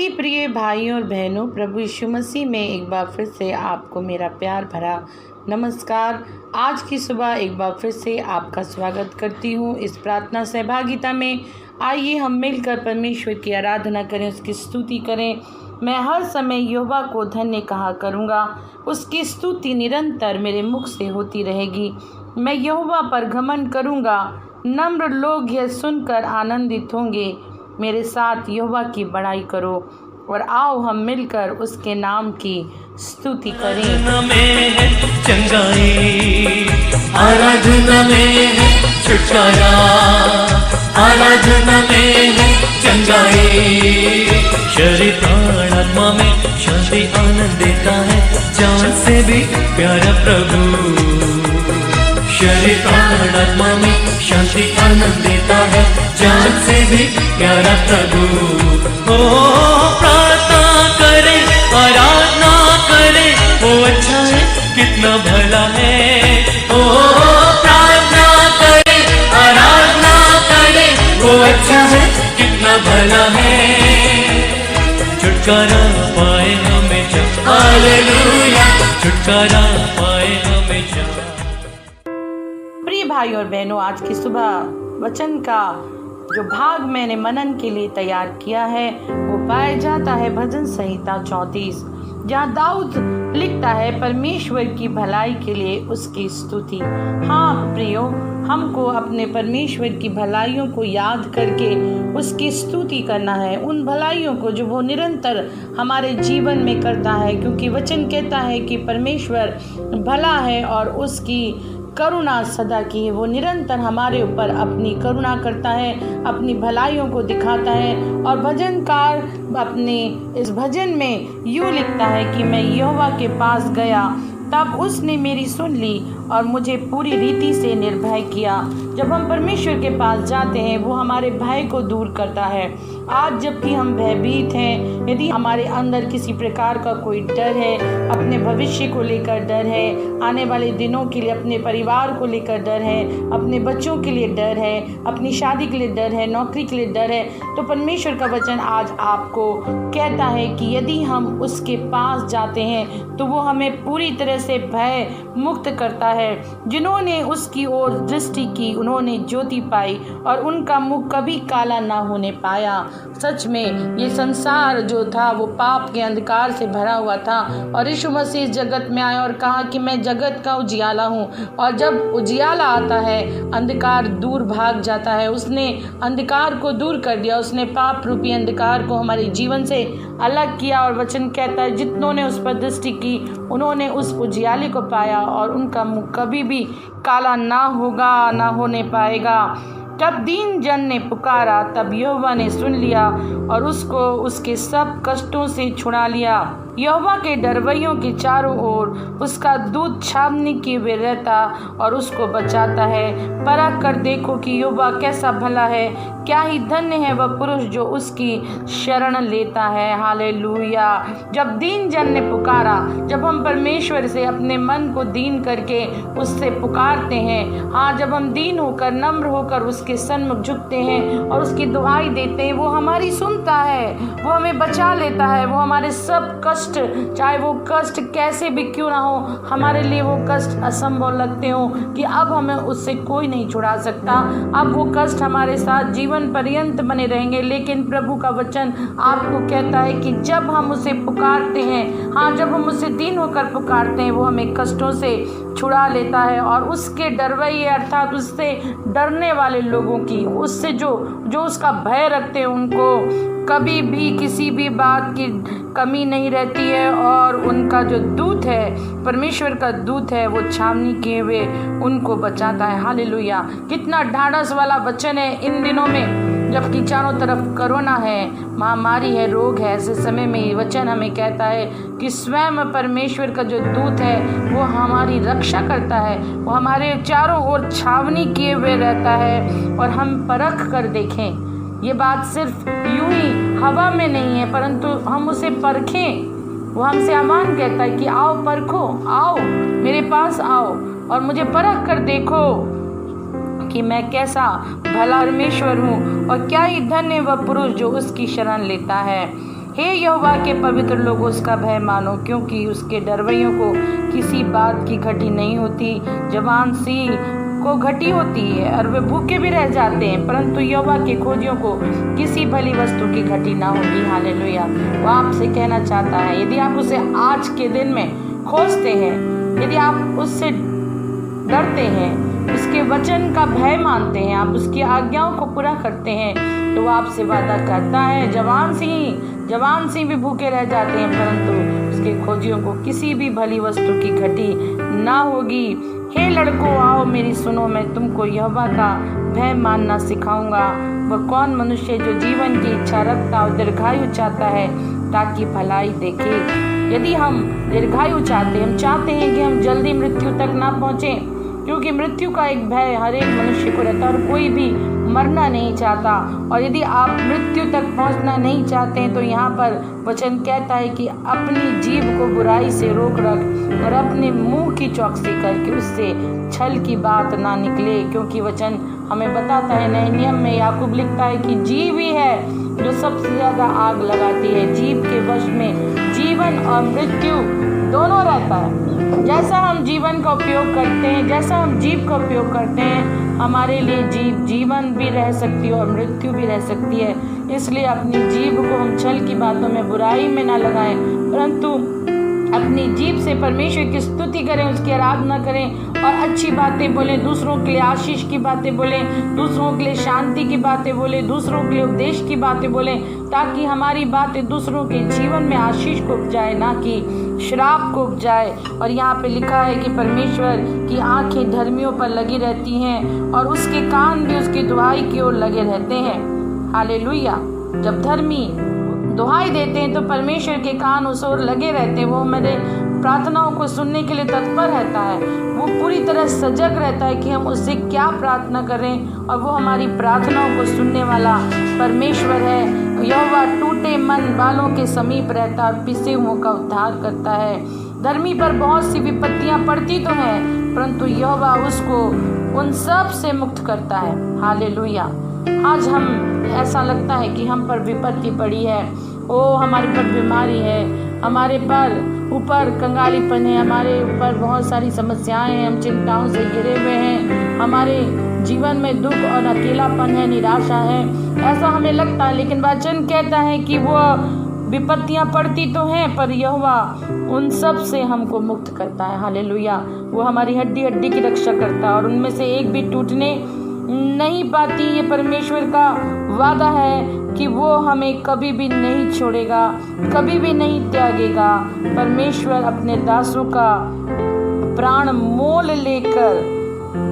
अति प्रिय भाइयों और बहनों, प्रभु यीशु मसीह में एक बार फिर से आपको मेरा प्यार भरा नमस्कार। आज की सुबह एक बार फिर से आपका स्वागत करती हूँ इस प्रार्थना सहभागिता में। आइए हम मिलकर परमेश्वर की आराधना करें, उसकी स्तुति करें। मैं हर समय यहोवा को धन्य कहा करूँगा, उसकी स्तुति निरंतर मेरे मुख से होती रहेगी। मैं यहोवा पर घमंड करूँगा, नम्र लोग यह सुनकर आनंदित होंगे। मेरे साथ यहोवा की बड़ाई करो और आओ हम मिलकर उसके नाम की स्तुति करें। आराधना में है चंगाई, आराधना में है छुटकारा, आराधना में है चंगाई। शरीर प्राण आत्मा में शांति आनंद देता है, जान से भी प्यारा प्रभु। शरीर प्राण आत्मा में शांति आनंद देता है, जान से भी प्यारा प्रभु। ओ प्रार्थना करे, आराधना करे, वो अच्छा है कितना भला है। ओ प्रार्थना करे, आराधना करे, वो अच्छा है कितना भला है। छुटकारा पाए हमेशा, हालेलुया, छुटकारा पाए हमेशा। प्रिय भाइयों और बहनों, आज की सुबह वचन का जो भाग मैंने मनन के लिए तैयार किया है वो पाया जाता है भजन संहिता 34, जहाँ दाऊद लिखता है परमेश्वर की भलाई के लिए उसकी स्तुति। हाँ प्रियो, हमको अपने परमेश्वर की भलाइयों को याद करके उसकी स्तुति करना है, उन भलाइयों को जो वो निरंतर हमारे जीवन में करता है, क्योंकि वचन कहता है कि परमेश्वर भला है और उसकी करुणा सदा की है। वो निरंतर हमारे ऊपर अपनी करुणा करता है, अपनी भलाइयों को दिखाता है। और भजनकार अपने इस भजन में यूँ लिखता है कि मैं यहोवा के पास गया, तब उसने मेरी सुन ली और मुझे पूरी रीति से निर्भय किया। जब हम परमेश्वर के पास जाते हैं, वो हमारे भय को दूर करता है। आज जबकि हम भयभीत हैं, यदि हमारे अंदर किसी प्रकार का कोई डर है, अपने भविष्य को लेकर डर है, आने वाले दिनों के लिए अपने परिवार को लेकर डर है, अपने बच्चों के लिए डर है, अपनी शादी के लिए डर है, नौकरी के लिए डर है, तो परमेश्वर का वचन आज आपको कहता है कि यदि हम उसके पास जाते हैं तो वो हमें पूरी तरह से भय मुक्त करता है। जिन्होंने उसकी ओर दृष्टि की उन्होंने ज्योति पाई और उनका मुख कभी काला ना होने पाया। सच में ये संसार जो था वो पाप के अंधकार से भरा हुआ था, और यीशु मसीह इस जगत में आया और कहा कि मैं जगत का उजियाला हूँ। और जब उजियाला आता है, अंधकार दूर भाग जाता है। उसने अंधकार को दूर कर दिया, उसने पाप रूपी अंधकार को हमारे जीवन से अलग किया। और वचन कहता है जितनों ने उस पर दृष्टि की उन्होंने उस उजियाले को पाया और उनका मुख कभी भी काला ना होगा, ना होने पाएगा। तब दीन जन ने पुकारा, तब यहोवा ने सुन लिया और उसको उसके सब कष्टों से छुड़ा लिया। यहोवा के डरवैयों के चारों ओर उसका दूत छावनी किए हुए रहता और उसको बचाता है। परख कर देखो कि यहोवा कैसा भला है, क्या ही धन्य है वह पुरुष जो उसकी शरण लेता है। हालेलुया। जब दीन जन ने पुकारा, जब हम परमेश्वर से अपने मन को दीन करके उससे पुकारते हैं, हाँ, जब हम दीन होकर नम्र होकर उसके सन्मुख झुकते हैं और उसकी दुआई देते हैं, वो हमारी सुनता है, वो हमें बचा लेता है। वो हमारे सब कष्ट, चाहे वो कष्ट कैसे भी क्यों ना हो, हमारे लिए वो कष्ट असंभव लगते हो कि अब हमें उससे कोई नहीं छुड़ा सकता, अब वो कष्ट हमारे साथ जीवन पर्यंत बने रहेंगे। लेकिन प्रभु का वचन आपको कहता है कि जब हम उसे पुकारते हैं, हाँ, जब हम उसे दीन होकर पुकारते हैं, वो हमें कष्टों से छुड़ा लेता है। और उसके डरवैये अर्थात उससे डरने वाले लोगों की, उससे जो उसका भय रखते हैं, उनको कभी भी किसी भी बात की कमी नहीं रहती है। और उनका जो दूत है, परमेश्वर का दूत है, वो छावनी किए हुए उनको बचाता है। हालेलुया। कितना ढाढ़स वाला वचन है इन दिनों में, जबकि चारों तरफ कोरोना है, महामारी है, रोग है। ऐसे समय में ये वचन हमें कहता है कि स्वयं परमेश्वर का जो दूत है वो हमारी रक्षा करता है, वो हमारे चारों ओर छावनी किए हुए रहता है। और हम परख कर देखें, ये बात सिर्फ यूं ही हवा में नहीं है, परंतु हम उसे परखें। वो हमसे आह्वान कहता है कि आओ परखो, आओ मेरे पास आओ और मुझे परख कर देखो कि मैं कैसा भला परमेश्वर हूँ और क्या ही धन्य वह पुरुष जो उसकी शरण लेता है। हे यहोवा के पवित्र लोगों, उसका भय मानो, क्योंकि उसके डरवैयों को किसी बात की घटी नहीं होती। जवान सी को घटी होती है और वे भूखे भी रह जाते हैं, परंतु यहोवा के खोजियों को किसी भली वस्तु की घटी ना होगी। हालेलुया। वो आपसे कहना चाहता है, यदि आप उसे आज के दिन में खोजते हैं, यदि आप उससे डरते हैं, उसके वचन का भय मानते हैं, आप उसकी आज्ञाओं को पूरा करते हैं, तो वो आपसे वादा करता है, जवान सी भी भूखे रह जाते हैं, परंतु उसके खोजियों को किसी भी भली वस्तु की घटी ना होगी। हे लड़कों, आओ मेरी सुनो, मैं तुमको यहोवा का भय मानना सिखाऊंगा। वह कौन मनुष्य जो जीवन की इच्छा रखता और दीर्घायु चाहता है, ताकि भलाई देखे। यदि हम दीर्घायु चाहते हैं, हम चाहते हैं कि हम जल्दी मृत्यु तक ना पहुँचे, क्योंकि मृत्यु का एक भय हर एक मनुष्य को रहता है और कोई भी मरना नहीं चाहता। और यदि आप मृत्यु तक पहुंचना नहीं चाहते हैं, तो यहाँ पर वचन कहता है कि अपनी जीभ को बुराई से रोक रख और अपने मुंह की चौकसी करके उससे छल की बात ना निकले, क्योंकि वचन हमें बताता है, नए नियम में याकूब लिखता है कि जीभ ही है जो सबसे ज़्यादा आग लगाती है। जीभ के वश में जीवन और मृत्यु दोनों रहता है। जैसा हम जीवन का उपयोग करते हैं, जैसा हम जीभ का उपयोग करते हैं, हमारे लिए जीवन भी रह सकती है और मृत्यु भी रह सकती है। इसलिए अपनी जीभ को हम छल की बातों में, बुराई में ना लगाएं, परंतु अपनी जीभ से परमेश्वर की स्तुति करें, उसकी आराधना करें और अच्छी बातें बोलें, दूसरों के लिए आशीष की बातें बोलें, दूसरों के लिए शांति की बातें बोलें, दूसरों के लिए उपदेश की बातें बोलें, ताकि हमारी बातें दूसरों के जीवन में आशीष को उपजाए, ना कि श्राप को उपजाए। और यहाँ पे लिखा है कि परमेश्वर की आंखें धर्मियों पर लगी रहती हैं और उसके कान भी उसकी दुहाई की ओर लगे रहते हैं। हालेलुया। जब धर्मी दुहाई देते हैं तो परमेश्वर के कान उस ओर लगे रहते हैं। वो मेरे प्रार्थनाओं को सुनने के लिए तत्पर रहता है, वो पूरी तरह सजग रहता है कि हम उससे क्या प्रार्थना करें, और वो हमारी प्रार्थनाओं को सुनने वाला परमेश्वर है। यहोवा टूटे मन वालों के समीप रहता है और पिसे हुओं का उद्धार करता है। धर्मी पर बहुत सी विपत्तियां पड़ती तो हैं, परंतु यहोवा उसको उन सब से मुक्त करता है। हालेलुया। आज हम ऐसा लगता है कि हम पर विपत्ति पड़ी है, ओ हमारे पर बीमारी है, हमारे पर ऊपर कंगालीपन है, हमारे ऊपर बहुत सारी समस्याएं हैं, हम चिंताओं से घिरे हुए हैं, हमारे जीवन में दुख और अकेलापन है, निराशा है, ऐसा हमें लगता है। लेकिन वचन कहता है कि वो विपत्तियां पड़ती तो हैं, पर यहोवा उन सब से हमको मुक्त करता है। हालेलुया। वो हमारी हड्डी हड्डी की रक्षा करता है और उनमें से एक भी टूटने नहीं पाती। ये परमेश्वर का वादा है कि वो हमें कभी भी नहीं छोड़ेगा, कभी भी नहीं त्यागेगा। परमेश्वर अपने दासों का प्राण मोल लेकर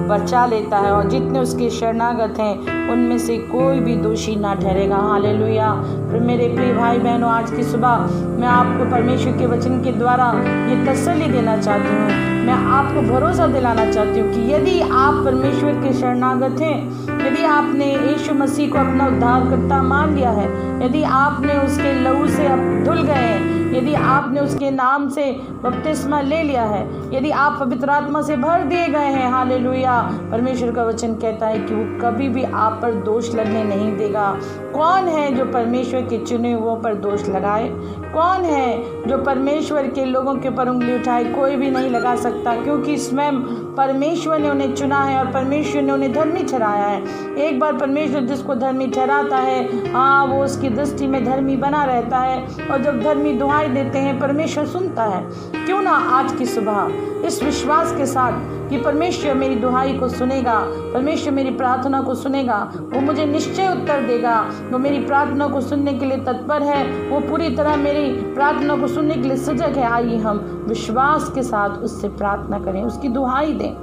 बचा लेता है और जितने उसके शरणागत हैं उनमें से कोई भी दोषी ना ठहरेगा। हालेलुया। मेरे प्रिय भाई बहनों, आज की सुबह मैं आपको परमेश्वर के वचन के द्वारा ये तसल्ली देना चाहती हूँ, मैं आपको भरोसा दिलाना चाहती हूँ कि यदि आप परमेश्वर के शरणागत हैं, यदि आपने यीशु मसीह को अपना उद्धारकर्ता मान लिया है, यदि आपने उसके लहू से अब धुल गए हैं, यदि आपने उसके नाम से बपतिस्मा ले लिया है, यदि आप पवित्र आत्मा से भर दिए गए हैं, हालेलुया, परमेश्वर का वचन कहता है कि वो कभी भी आप पर दोष लगने नहीं देगा। कौन है जो परमेश्वर के चुने हुओं पर दोष लगाए? कौन है जो परमेश्वर के लोगों के ऊपर उंगली उठाए? कोई भी नहीं लगा सकता, क्योंकि स्वयं परमेश्वर ने उन्हें चुना है और परमेश्वर ने उन्हें धर्मी ठहराया है। एक बार परमेश्वर जिसको धर्मी ठहराता है, हाँ, वो उसकी दृष्टि में धर्मी बना रहता है, और जब धर्मी दुहाई देते हैं परमेश्वर सुनता है। क्यों ना आज की सुबह इस विश्वास के साथ कि परमेश्वर मेरी दुहाई को सुनेगा, परमेश्वर मेरी प्रार्थना को सुनेगा, वो मुझे निश्चय उत्तर देगा, वो मेरी प्रार्थना को सुनने के लिए तत्पर है, वो पूरी तरह मेरी प्रार्थना को सुनने के लिए सजग है। आइए हम विश्वास के साथ उससे प्रार्थना करें, उसकी दुहाई दें।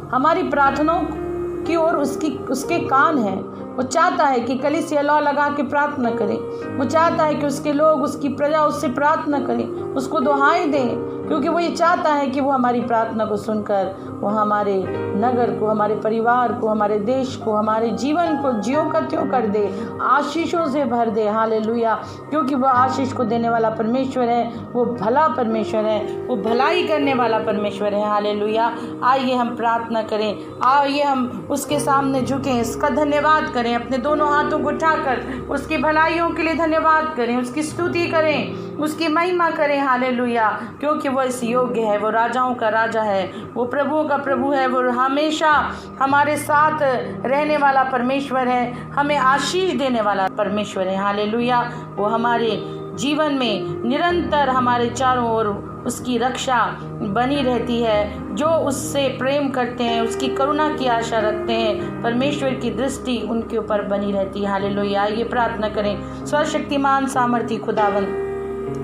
हमारी प्रार्थनाओं की ओर उसके कान हैं। वो चाहता है कि कलीसिया लौ लगा के प्रार्थना करें, वो चाहता है कि उसके लोग, उसकी प्रजा उससे प्रार्थना करें, उसको दुहाई दें, क्योंकि वो ये चाहता है कि वो हमारी प्रार्थना को सुनकर वो हमारे नगर को, हमारे परिवार को, हमारे देश को, हमारे जीवन को ज्यों का त्यों कर दे, आशीषों से भर दे। हालेलुया। क्योंकि वो आशीष को देने वाला परमेश्वर है, वो भला परमेश्वर है, वो भलाई करने वाला परमेश्वर है। हालेलुया। आइए हम प्रार्थना करें, आइए हम उसके सामने झुकें, इसका धन्यवाद करें। करें, अपने दोनों हाथों को उठाकर उसकी भलाइयों के लिए धन्यवाद करें, उसकी स्तुति करें, उसकी महिमा करें। हालेलुया, क्योंकि वो इस योग्य है, वो राजाओं का राजा है, वो प्रभुओं का प्रभु है, वो हमेशा हमारे साथ रहने वाला परमेश्वर है, हमें आशीष देने वाला परमेश्वर है। हालेलुया, वो हमारे जीवन में निरंतर हमारे चारों ओर उसकी रक्षा बनी रहती है। जो उससे प्रेम करते हैं, उसकी करुणा की आशा रखते हैं, परमेश्वर की दृष्टि उनके ऊपर बनी रहती है। हालेलुया, ये प्रार्थना करें। सर्वशक्तिमान सामर्थी खुदावंद,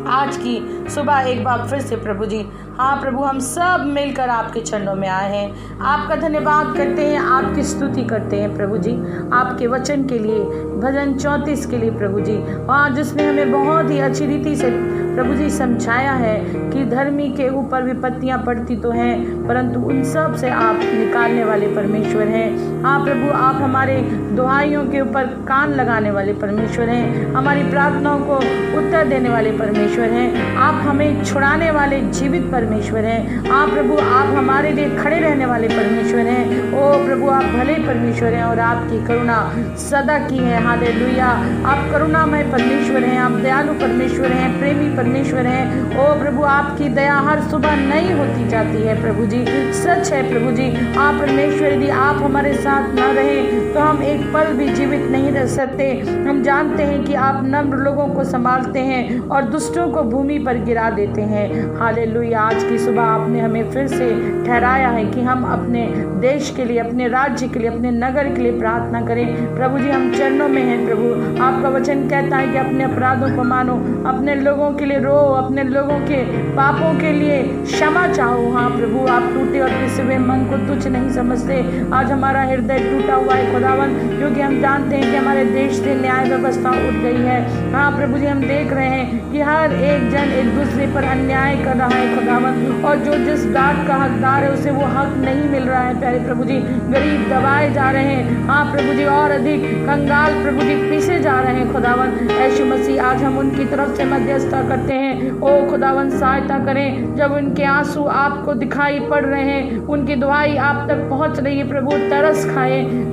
आज की सुबह एक बार फिर से प्रभु जी, हाँ प्रभु, हम सब मिलकर आपके चरणों में आए हैं, आपका धन्यवाद करते हैं, आपकी स्तुति करते हैं प्रभु जी, आपके वचन के लिए, भजन 34 के लिए प्रभु जी, और जिसने हमें बहुत ही अच्छी रीति से प्रभु जी समझाया है कि धर्मी के ऊपर विपत्तियां पड़ती तो हैं, परंतु उन सब से आप निकालने वाले परमेश्वर हैं। हाँ प्रभु, आप हमारे दुहाइयों के ऊपर कान लगाने वाले परमेश्वर हैं, हमारी प्रार्थनाओं को उत्तर देने वाले परमेश्वर हैं, आप हमें छुड़ाने वाले जीवित परमेश्वर हैं। हाँ प्रभु, आप हमारे लिए खड़े रहने वाले परमेश्वर हैं। ओ प्रभु, आप भले परमेश्वर हैं और आपकी करुणा सदा की है। हालेलुया, आप करुणामय परमेश्वर हैं, आप दयालु परमेश्वर हैं, प्रेमी परमेश्वर हैं। ओ प्रभु, आपकी दया हर सुबह नई होती जाती है प्रभु जी, सच है प्रभु जी। आप परमेश्वर, यदि आप हमारे साथ न रहे तो हम एक पल भी जीवित नहीं रह सकते। हम जानते हैं कि आप नम्र लोगों को संभालते हैं और दुष्टों को भूमि पर गिरा देते हैं। हालेलुया, आज की सुबह आपने हमें फिर से ठहराया है कि हम अपने देश के लिए, अपने राज्य के लिए, अपने नगर के लिए प्रार्थना करें। प्रभु जी, हम चरणों में हैं प्रभु। आपका वचन कहता है कि अपने अपराधों को मानो, अपने लोगों के लिए रो, अपने लोगों के पापों के लिए क्षमा चाहो। हाँ प्रभु, आप टूटे और पिसे हुए मन को तुच्छ नहीं समझते। आज हमारा हृदय टूटा हुआ है खुदावन, क्योंकि हम जानते हैं कि हमारे देश से न्याय व्यवस्था उठ गई है। हाँ प्रभु जी, हम देख रहे हैं कि हर एक जन एक दूसरे पर अन्याय कर रहा है खुदावन, और जो जिस डांट का हकदार है उसे वो हक नहीं मिल रहा है प्यारे प्रभु जी। गरीब दबाए जा रहे हैं, हाँ प्रभु जी, और अधिक कंगाल प्रभु जी पीसे जा रहे हैं खुदावन। यीशु मसीह, आज हम उनकी तरफ से मध्यस्थता करते हैं। ओ खुदावन, सहायता करें। जब उनके आंसू आपको दिखाई पड़ रहे हैं, उनकी दुआई आप तक पहुंच रही है प्रभु,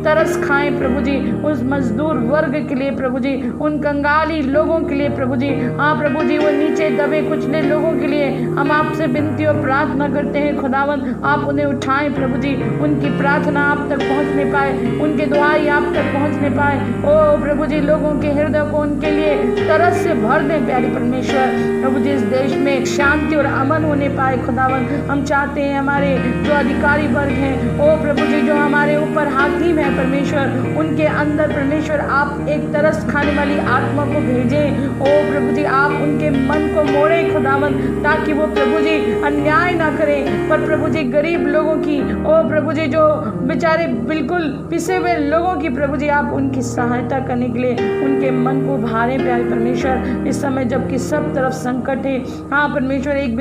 तरस खाएं प्रभु जी उस मजदूर वर्ग के लिए प्रभु जी, उन कंगाली लोगों के लिए प्रभु जी। हाँ प्रभु जी, वो नीचे दबे कुचले लोगों के लिए हम आपसे विनती और प्रार्थना करते हैं खुदावन, आप उन्हें उठाएं प्रभु जी, उनकी प्रार्थना आप तक पहुंचने पाए, उनकी दुआई आप तक पहुंचने पाए। ओ प्रभु जी, लोगों के हृदय को उनके लिए तरस से भर दें प्यारे परमेश्वर। प्रभु जी, इस देश में शांति और अमन होने पाए खुदावन। हम चाहते हैं हमारे जो अधिकारी वर्ग हैं, ओ प्रभु जी, जो हमारे ऊपर हाकिम है परमेश्वर, उनके अंदर परमेश्वर आप एक तरस खाने वाली आत्मा को भेजें। ओ प्रभु जी, आप उनके मन को मोड़े खुदावन, ताकि वो प्रभु जी अन्याय ना करें, पर प्रभु जी गरीब लोगों की, ओ प्रभु जी, जो बेचारे बिल्कुल पिसे हुए लोगों की प्रभु जी, आप उनकी सहायता करने के लिए उनके मन को भारे प्यारे परमेश्वर। इस समय जबकि सब तरफ संकट है, हाँ परमेश्वर, एक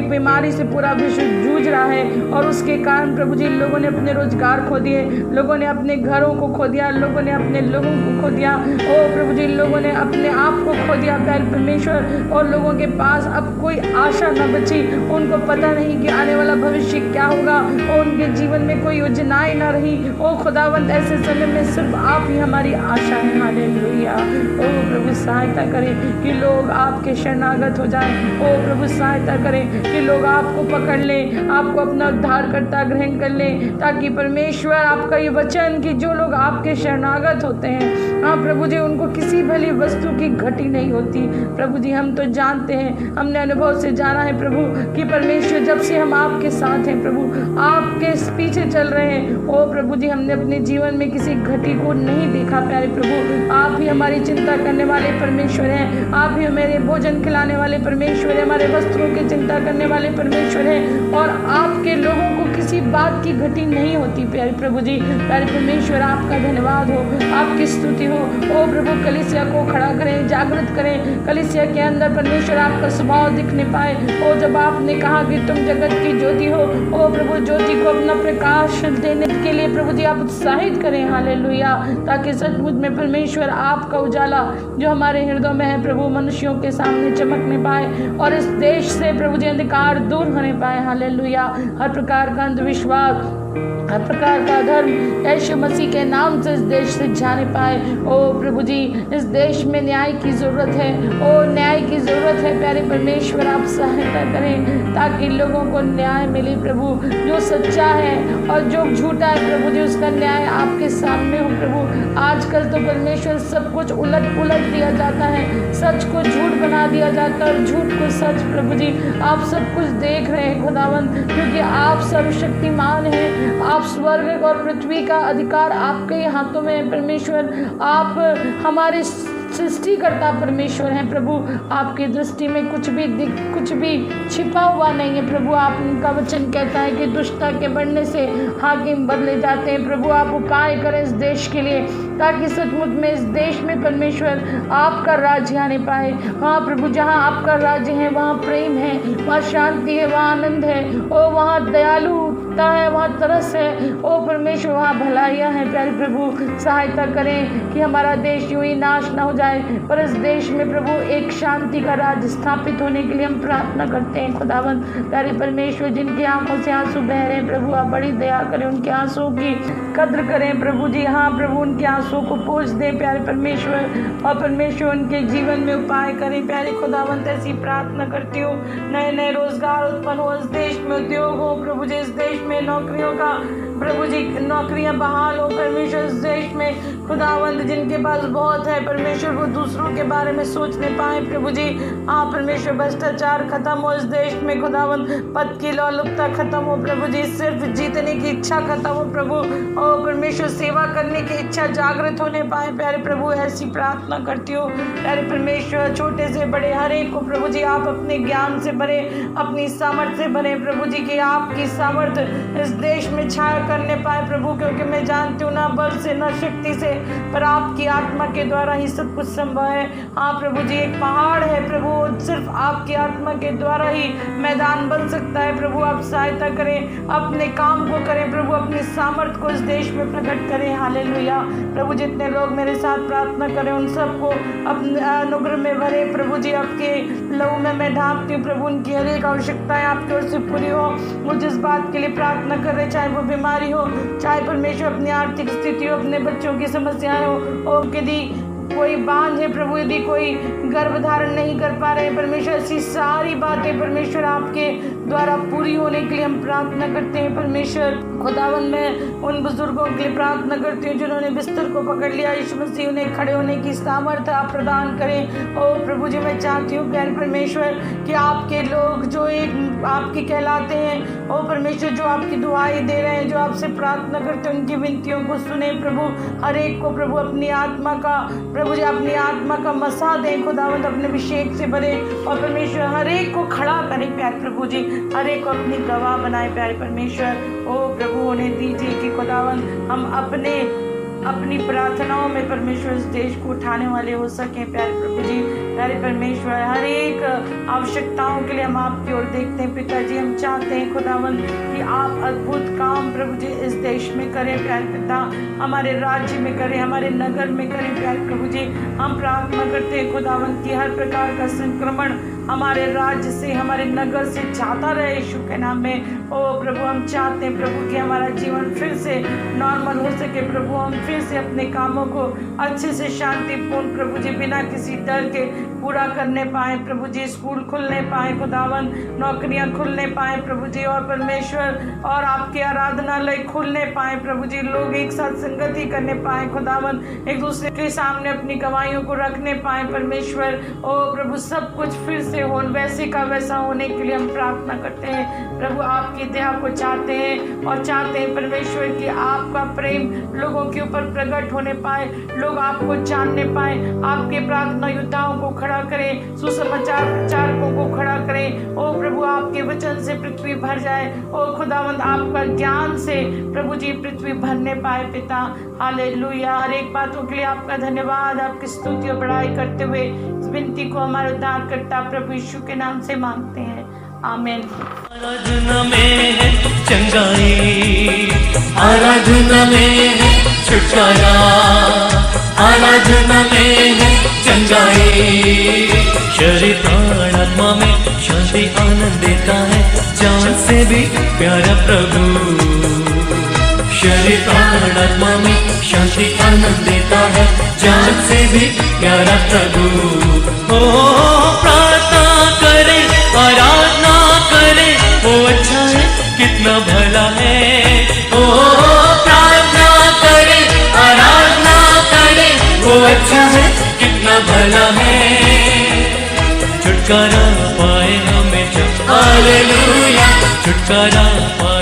बीमारी से पूरा विश्व जूझ रहा है, और उसके कारण प्रभु जी लोगों ने अपने रोजगार खो दिए, लोगों ने अपने घरों को खो दिया, लोगों ने अपने लोगों को खो दिया। ओ प्रभु जी, लोगों ने अपने आप को खो दिया प्यारे परमेश्वर, और लोगों के पास अब कोई आशा न बची। उनको पता नहीं कि आने वाला भविष्य क्या होगा, और उनके जीवन में कोई योजनाएं न रही। ओ खुदावंत, ऐसे समय में सिर्फ आप ही हमारी आशा है। हालेलुया। ओ प्रभु, सहायता करें कि लोग आपके शरणागत हो जाएं। ओ प्रभु, सहायता करें कि लोग आपको पकड़ लें, आपको अपना उद्धारकर्ता ग्रहण कर लें, ताकि परमेश्वर आपका ये वचन कि जो लोग आपके शरणागत होते हैं, हाँ प्रभु जी, उनको किसी भली वस्तु की घटी नहीं होती। प्रभु जी, हम तो जानते हैं, हमने अनुभव से जाना है प्रभु कि परमेश्वर, जब से हम आपके साथ हैं प्रभु, आपके पीछे चल रहे हैं, ओ प्रभु जी, हमने अपने जीवन में किसी घटी को नहीं देखा प्यारे प्रभु। आप ही हमारी चिंता करने वाले परमेश्वर हैं, आप ही हमारे भोजन खिलाने वाले परमेश्वर हैं, हमारे वस्त्रों की चिंता करने वाले परमेश्वर हैं, और आपके लोगों को किसी बात की घटी नहीं होती प्यारे प्रभु जी। प्यारे परमेश्वर, आपका धन्यवाद हो, आपकी स्तुति हो। ओ प्रभु, कलीसिया को खड़ा करें, जागृत करें, कलीसिया के अंदर परमेश्वर आपका स्वभाव दिखने पाए। ओ जब आपने कहा कि तुम जगत की ज्योति हो, ओ प्रभु, ज्योति को अपना प्रकाश देने के लिए प्रभु जी आप उत्साहित करें। हालेलुया, ताकि सचमुच में परमेश्वर आपका उजाला जो हमारे हृदय में है प्रभु, मनुष्यों के सामने सामने चमकने पाए और इस देश से प्रभु जी अंधकार दूर होने पाए। हालेलुया। हर प्रकार का अंधविश्वास, हर प्रकार का धर्म यीशु मसीह के नाम से इस देश से जाने पाए। ओ प्रभु जी, इस देश में न्याय की ज़रूरत है। ओ न्याय की ज़रूरत है प्यारे परमेश्वर, आप सहायता करें ताकि लोगों को न्याय मिले प्रभु। जो सच्चा है और जो झूठा है प्रभु जी, उसका न्याय आपके सामने हो प्रभु। आजकल तो परमेश्वर सब कुछ उलट पुलट दिया जाता है, सच को झूठ बना दिया जाता है और झूठ को सच। प्रभु जी आप सब कुछ देख रहे हैं खुदावंद, क्योंकि आप सर्वशक्तिमान हैं। आप स्वर्ग और पृथ्वी का अधिकार आपके ही हाथों में है परमेश्वर। आप हमारे सृष्टिकर्ता परमेश्वर हैं प्रभु। आपकी दृष्टि में कुछ भी छिपा हुआ नहीं है प्रभु। आपका वचन कहता है कि दुष्टता के बढ़ने से हाकिम बदले जाते हैं। प्रभु आप उपाय करें इस देश के लिए, ताकि सचमुच में इस देश में परमेश्वर आपका राज्य आने पाए। हाँ प्रभु, जहाँ आपका राज्य है वहाँ प्रेम है, वहाँ शांति है, वहाँ आनंद है, ओ वहाँ दयालुता है, वहाँ तरस है। ओ परमेश्वर वहाँ भलाइयाँ हैं। प्यारे प्रभु सहायता करें कि हमारा देश यूं ही नाश न हो जाए, पर इस देश में प्रभु एक शांति का राज स्थापित होने के लिए हम प्रार्थना करते हैं खुदावंद। प्यारे परमेश्वर जिनकी आंखों से आंसू बह रहे हैं प्रभु, आप बड़ी दया करें, उनके आंसू की कद्र करें प्रभु जी। हाँ प्रभु, उनके आंसू को पोंछ दें प्यारे परमेश्वर, और परमेश्वर उनके जीवन में उपाय करें प्यारे खुदावंत। ऐसी प्रार्थना करती हूँ नए नए रोजगार उत्पन्न हो इस देश में, उद्योग हो प्रभु जी, इस देश में नौकरियों का प्रभु जी नौकरियां बहाल हो परमेश्वर। इस देश में खुदावंद जिनके पास बहुत है परमेश्वर, वो दूसरों के बारे में सोचने पाए प्रभु जी। हाँ परमेश्वर, भ्रष्टाचार खत्म हो इस देश में खुदावंद, पद की लोलुपता खत्म हो प्रभु जी, सिर्फ जीतने की इच्छा खत्म हो प्रभु। और परमेश्वर सेवा करने की इच्छा जागृत होने पाए प्यारे प्रभु। ऐसी प्रार्थना करती हूँ प्यारे परमेश्वर, छोटे से बड़े हर एक को प्रभु जी आप अपने ज्ञान से भरे, अपनी सामर्थ्य से भरे प्रभु जी, कि आपकी सामर्थ्य इस देश में छाया करने पाए प्रभु। क्योंकि मैं जानती हूँ ना बल से ना शक्ति से, पर आपकी आत्मा के द्वारा ही सब कुछ संभव है। हाँ प्रभु जी, एक पहाड़ है प्रभु, सिर्फ आपकी आत्मा के द्वारा ही मैदान बन सकता है प्रभु। आप सहायता करें, अपने काम को करें प्रभु, अपनी सामर्थ्य को इस देश में प्रकट करें। हालेलुया प्रभु, जितने लोग मेरे साथ प्रार्थना करें उन सबको अपने अनुग्रह में भरे प्रभु जी। आपके लहू में मैं ढांपती हूँ प्रभु, उनकी हर एक आवश्यकताएं आपकी ओर से पूरी हो। वो जिस बात के लिए प्रार्थना कर रहे, चाहे वो बीमारी हो, चाहे परमेश्वर अपनी आर्थिक स्थिति हो, अपने बच्चों की समस्याएं हो, और यदि कोई बांझ है प्रभु, यदि कोई गर्भ धारण नहीं कर पा रहे परमेश्वर, ऐसी सारी बातें परमेश्वर आपके द्वारा पूरी होने के लिए हम प्रार्थना करते हैं परमेश्वर। खुदावन में उन बुजुर्गों के लिए प्रार्थना करती हूँ जिन्होंने बिस्तर को पकड़ लिया, यीशु मसीह उन्हें खड़े होने की सामर्थ्य आप प्रदान करें। ओ प्रभु जी, मैं चाहती हूँ प्यारे परमेश्वर कि आपके लोग जो एक आपके कहलाते हैं, ओ परमेश्वर जो आपकी दुआएं दे रहे हैं, जो आपसे प्रार्थना करते हैं, उनकी विनतियों को सुने प्रभु। हर एक को प्रभु अपनी आत्मा का प्रभु जी अपनी आत्मा का मसा दें खुदावंद, अपने अभिषेक से भरे, और परमेश्वर हर एक को खड़ा करें प्यारे प्रभु जी, हर एक को अपनी गवाह बनाए प्यारे परमेश्वर। ओ प्रभु उन्हें दीजिए कि खुदावंद हम अपनी प्रार्थनाओं में परमेश्वर इस देश को उठाने वाले हो सकें प्यारे प्रभु जी। प्यारे परमेश्वर, हर एक आवश्यकताओं के लिए हम आपकी ओर देखते हैं पिताजी। हम चाहते हैं खुदावंद कि आप अद्भुत काम प्रभु जी इस देश में करें प्यारे पिता, हमारे राज्य में करें, हमारे नगर में करें प्यारे प्रभु जी। हम प्रार्थना करते हैं खुदावंद कि हर प्रकार का संक्रमण हमारे राज्य से, हमारे नगर से जाता रहे यीशु के नाम में। ओ प्रभु, हम चाहते हैं प्रभु कि हमारा जीवन फिर से नॉर्मल हो सके प्रभु, हम फिर से अपने कामों को अच्छे से शांतिपूर्ण प्रभु जी बिना किसी डर के पूरा करने पाए प्रभु जी। स्कूल खुलने पाए खुदावन, नौकरियां खुलने पाए प्रभु जी, और परमेश्वर और आपके आराधनालय खुलने पाए प्रभु जी। लोग एक साथ संगति करने पाए खुदावन, एक दूसरे के सामने अपनी गवाहियों को रखने पाए परमेश्वर। ओ प्रभु, सब कुछ फिर से हो वैसे का वैसा होने के लिए हम प्रार्थना करते हैं प्रभु। आपकी दया को चाहते हैं और चाहते हैं परमेश्वर कि आपका प्रेम लोगों के ऊपर प्रकट होने पाए, लोग आपको जानने पाए, आपके प्रार्थना योद्धाओं को खड़ा करें, सुसमाचार प्रचारकों को खड़ा करें। ओ प्रभु, आपके वचन से पृथ्वी भर जाए। ओ खुदावंद, आपका ज्ञान से प्रभु जी पृथ्वी भरने पाए पिता। हालेलुया। हर एक बातों के लिए आपका धन्यवाद, आपकी स्तुति और बड़ाई करते हुए इस विनती को हमारे उद्धारकर्ता प्रभु यीशु के नाम से मांगते हैं, आमीन। आराधना में है चंगाई, आराधना में है छुटकारा, आराधना में है चंगाई, शरीर प्राण आत्मा में शांति आनंद देता है, जान से भी प्यारा प्रभु। शरीर प्राण आत्मा में शांति आनंद देता है, जान से भी प्यारा प्रभु। ओ प्रार्थना करे, आराधना करे, वो अच्छा है कितना भला है। ओ प्रार्थना करे, आराधना करे, वो अच्छा है कितना भला है। छुटकारा पाए हमें, हालेलुया, छुटकारा पाए